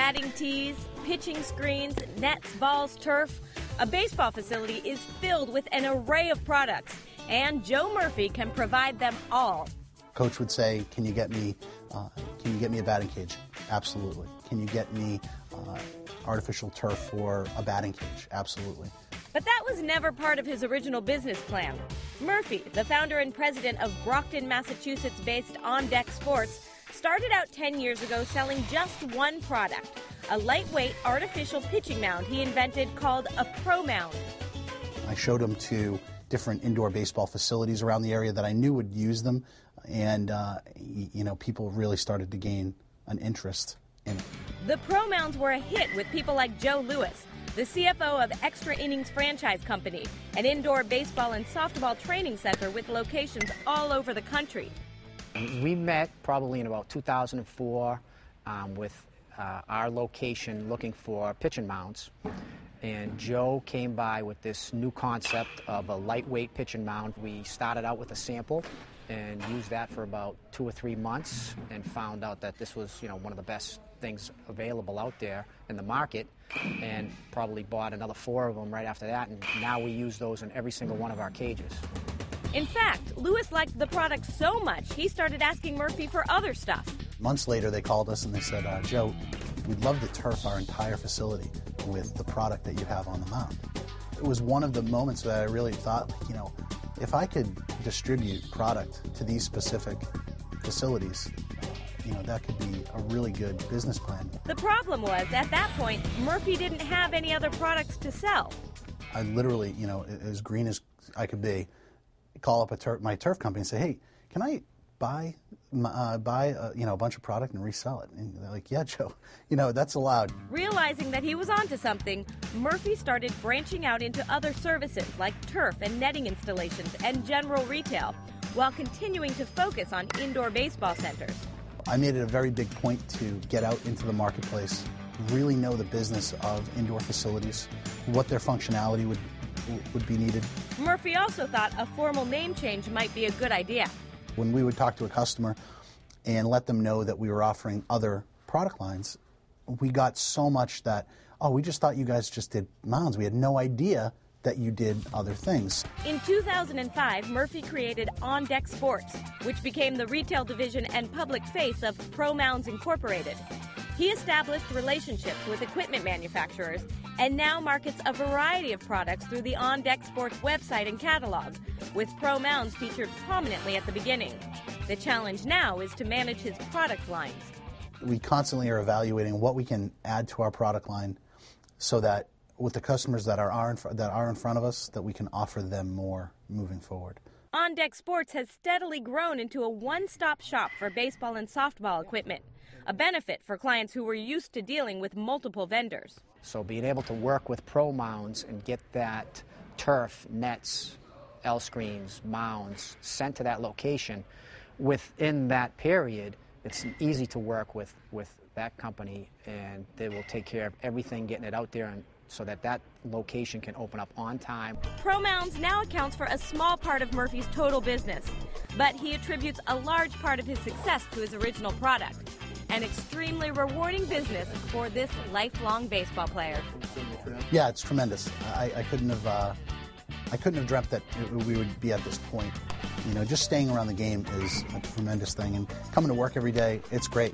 batting tees, pitching screens, nets, balls, turf. A baseball facility is filled with an array of products, and Joe Murphy can provide them all. Coach would say, can you get me a batting cage? Absolutely. Can you get me artificial turf for a batting cage? Absolutely. But that was never part of his original business plan. Murphy, the founder and president of Brockton, Massachusetts-based On Deck Sports, started out 10 years ago selling just one product, a lightweight artificial pitching mound he invented called a ProMounds. I showed him to different indoor baseball facilities around the area that I knew would use them, and people really started to gain an interest in it. The ProMounds were a hit with people like Joe Lewis, the CFO of Extra Innings Franchise Company, an indoor baseball and softball training center with locations all over the country. We met probably in about 2004 with our location looking for pitching mounds. And Joe came by with this new concept of a lightweight pitching mound. We started out with a sample and used that for about 2 or 3 months and found out that this was, one of the best things available out there in the market, and probably bought another 4 of them right after that, and now we use those in every single one of our cages. In fact, Lewis liked the product so much he started asking Murphy for other stuff. Months later, they called us and they said, Joe, we'd love to turf our entire facility with the product that you have on the mound. It was one of the moments that I really thought, if I could distribute product to these specific facilities, that could be a really good business plan. The problem was, at that point, Murphy didn't have any other products to sell. I literally, as green as I could be, call up my turf company and say, hey, can I buy a bunch of product and resell it? And they're like, yeah, Joe, that's allowed. Realizing that he was onto something, Murphy started branching out into other services like turf and netting installations and general retail, while continuing to focus on indoor baseball centers. I made it a very big point to get out into the marketplace, really know the business of indoor facilities, what their functionality would be needed. Murphy also thought a formal name change might be a good idea. When we would talk to a customer and let them know that we were offering other product lines, we got so much that, we just thought you guys just did mounds. We had no idea that you did other things. In 2005, Murphy created On Deck Sports, which became the retail division and public face of ProMounds Incorporated. He established relationships with equipment manufacturers and now markets a variety of products through the On Deck Sports website and catalog, with ProMounds featured prominently at the beginning. The challenge now is to manage his product lines. We constantly are evaluating what we can add to our product line so that with the customers that are in front of us, that we can offer them more moving forward. On Deck Sports has steadily grown into a one-stop shop for baseball and softball equipment, a benefit for clients who were used to dealing with multiple vendors. So being able to work with ProMounds and get that turf, nets, L-screens, mounds sent to that location within that period, it's easy to work with that company, and they will take care of everything, getting it out there and so that location can open up on time. ProMounds now accounts for a small part of Murphy's total business, but he attributes a large part of his success to his original product, an extremely rewarding business for this lifelong baseball player. Yeah, it's tremendous. I couldn't have dreamt that we would be at this point. Just staying around the game is a tremendous thing, and coming to work every day, it's great.